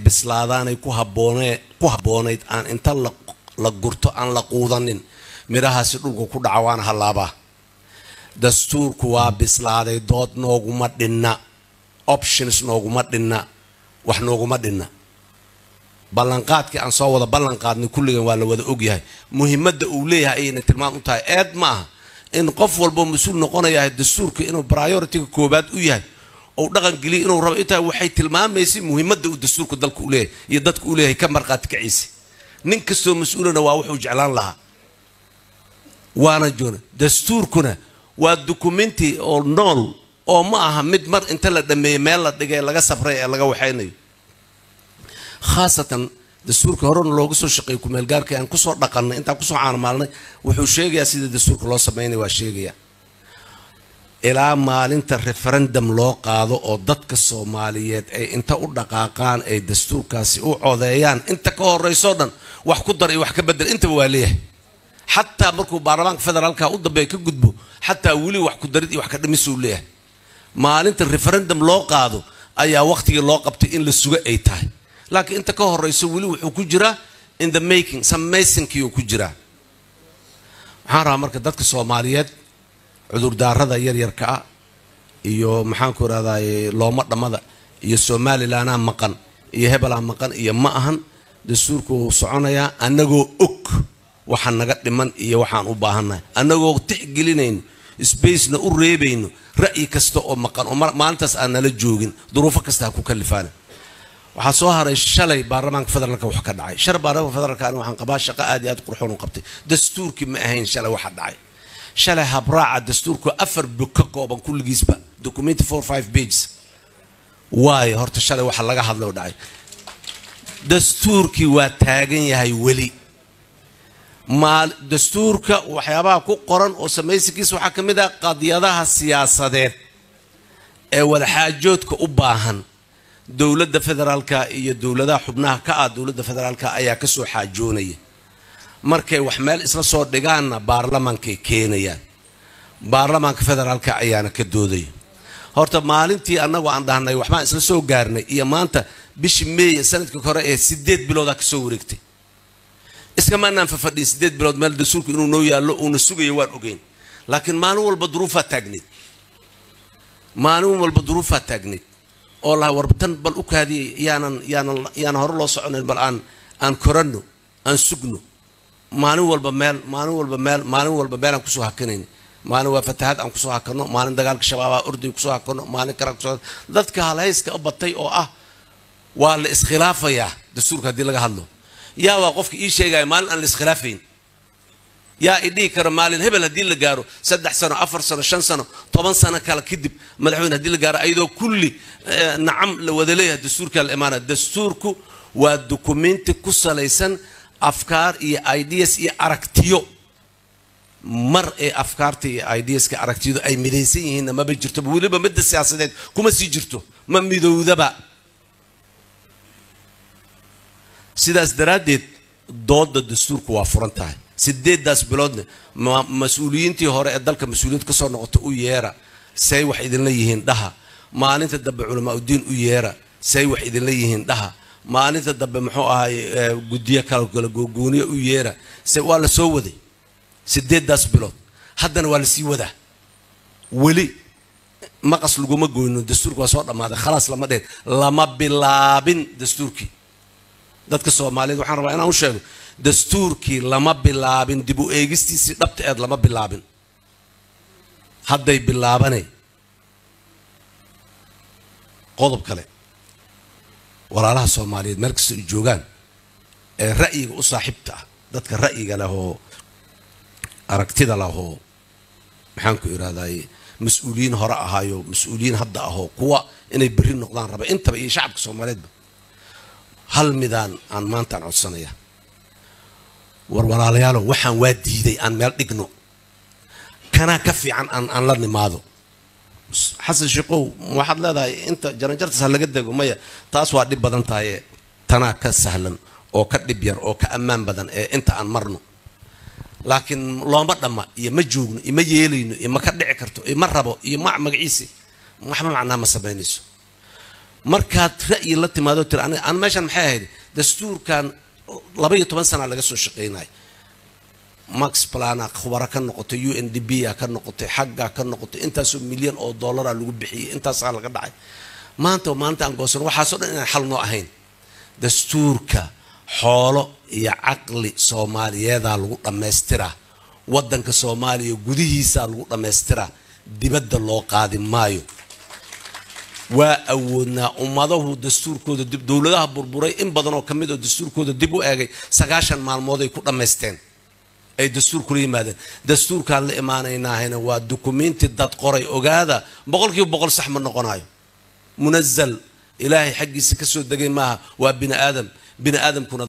bislaadaan ay ku habboonayd aan inta la gurto aan la quudanin mirahaasi dhulku ku dhaca waana halaabaa dastuurku waa bislaaday dood nooguma dhinna options nooguma dhinna wax nooguma dhinna ballanqaadkii aan soo wada ballanqaadnay kulligan waa la wada ogyahay muhiimadda uu leeyahay ayayna tilmaam u tahay eed maaha in qof walba mas'uul noqonayaa dastuurka inuu priority-ga koobaad u yahay oo dhaqan geliyo inuu rabo intaa waxay tilmaamaysaa muhiimadda uu dastuurka dalka u leeyahay iyo dadka u leeyahay ka marqaati kaciisi nin kastoo mas'uulana waa wuxuu jeclaan lahaa waana joona dastuurkuna waa documenti oo nool oo ma aha mid mar inta la dhameeyay meel la dhigay laga safray ee laga waxaynayo khaasatan dastuurka horena looga soo shaqeeyay ku meel gaarka aan ku soo dhaqannay inta ku soo caanmaalnay wuxuu sheegayaa sida dastuurka loo sameeyay waa sheegaya ilaa maalinta referendum loo qaado oo dadka Soomaaliyeed ay inta u dhaqaaqaan ay dastuurkaasi u codeeyaan inta ka horeyso dhan wax ku dar iyo wax ka bedel inta waa leeyahay حتى مركو بارلمان فدرال كا ودبي ka gudbo حتى wili wax ku darid iyo wax ka dhimis uu leeyahay maalinta referendum loo qaado ayaa waqtiga loo qabtay in la sugo ay tahay laakiin inta ka horeyso wili wuxuu ku jira in the making some mason kii ku jira waxaan rabaa marka dadka Soomaaliyeed cudur daarada yar yar ka iyo maxaan ku raadaay looma dhamada iyo Somaliland maqan iyo hebela maqan iyo ma ahan dastuurku soconaya anagoo og waxaan naga dhiman iyo waxaan u baahanahay anagoo tixgelinayn space na u reebayno ra'yi kasta oo maqan oo maalintaas aan nala joogin duruufo kasta ku kalifaan waxa soo haray shalay baarlamaanka federaalka wax ka dhacay shar baarlamaanka federaalka waxaan qabaa shaqo aad iyo aad qurxoon u qabtay dastuurkii ma ahayn shalay waxa dhacay shalay habraaca dastuurku afar bog ka kooban kulligiisba document 45 pages waay horta shalay waxa laga hadlay dhacay dastuurkii waa taagan yahay wali maal dastuurka waxyaabaha ku qoran oo samaysigiisa waxa kamid ah qadiyadaha siyaasadeed ee wada xaajoodka u baahan dawladda federaalka iyo dawladaha xubnaha ka ah dawladda federaalka ayaa ka soo xaajoonaya markay wax meel isla soo dhigaana baarlamaanka keenayaan baarlamaanka federaalka ayaana ka dooday horta maalintii anagu aan dhahnay waxba isla soo gaarnay iyo maanta bishii May sanadkii hore ee 8 bilood ka soo wareegtay iskama naan fadhiis 8 bilood meel dastuurku inuu noo yaalo oo na sugayo waan ogeyn laakiin maalin walba duruufa taagneed oo la warbatan bal u kaadi yaanan hore loo soconayn bal aan korano aan sugno maalin walba meel aan ku soo hakanayn maalin waa fatahaad aan ku soo hakano maalin dagaalka shabaab urdi ku soo hakano maalin kara ku soo dadka halayska batay oo ah waa la iskhilaafaya dastuurka hadii laga hadlo yaa waa qofka ii sheegay maalin aan la iskhilaafeen yaa idii kara maalin hebel hadii la gaaro 3 sano 4 sano 5 sano 10 sano kala kadib madaxweyne hadii la gaaro ayadoo kulli nacam la wada leeyahay dastuurka al-imaana dastuurku waa document ku salaysan afkaar iyo ideas iyo aragtiyo mar ee afkaarta iyo ideas ka aragtiyo ay midaysan yihiin ma jirto waliba mid siyaasadeed kuma sii jirto ma midowdaba sidaas daraadeed dooda dastuurku waa furan tahay 8 biloodna mas'uuliyiintii hore ee dalka mas'uuliyad ka soo noqotay u yeera say wax idin leeyihiin dhaha maalinta dambe culamaa diin u yeera say wax idin leeyihiin dhaha maalinta dambe muxuu ahay gudiya kala gooniyo u yeera say waa la soo waday 8 bilood haddana waa la sii wadaa wali maqas laguma gooyno dastuurku waa soo dhamaaday khalaas lama dheed lama bilaabin dastuurkii dadka Soomaaliyeed waxaan rabaa inaan u sheego dastuurkii lama bilaabin dib u eegistiisii dhabta eed lama bilaabin hadday bilaabanay qodob kale walaalaha Soomaaliyeed meel kasta ay joogaan ee ra'yiga u saaxiibta ah dadka ra'yiga leh oo aragtida leh oo maxaan ku iraahday mas'uuliyiin hore ahaayo mas'uuliyiin hadda ahoo kuwa inay bari noqdaan raba intaba iyo shacabka Soomaaliyeed hal midaan aan maanta codsanaya walaalayaal waxaan waa diiday aan meel dhigno kana ka fiican aan la nimaado xasan shaqo waxaad leedahay inta jaranjarta laga dago maya taas waa dhib badan tahay tana ka sahlan oo ka dhib yar oo ka ammaan badan ee inta aan marno laakiin looma dhama iyo ma joogno iyo ma yeelayno iyo ma ka dhici karto iyo ma rabo iyo ma magaciisi waxba macnaa ma sameynayso markaad ra'yi la timaado tir aan meeshan maxay ahayd dastuurkan 12 sano laga soo shaqeynay max plan khubara ka noqotay UNDP ka noqotay xagga ka noqotay intaasoo milyan oo dollar lagu bixiyay intaas laga dhacay maanta aan goosan waxa soo dhan inaan xal noo ahayn dastuurka xoolo iyo aqli Soomaaliyeed lagu dhameystira wadanka Soomaaliya gudihiisa lagu dhameystira dibadda loo qaadi maayo waa awoodna ummadahu dastuurkooda dib dawladaha burburay in badan oo kamid ah dastuurkooda dib u eegay 9 maalmood ay ku dhameysteen ay dastuurku yimaadeen dastuurka la imaanaynaa waa dukumeenti dad qoray ogaada 100% sax ma noqonayo munazzal ilaahay xaqiisa ka soo dagay maaha waa bini aadam kuna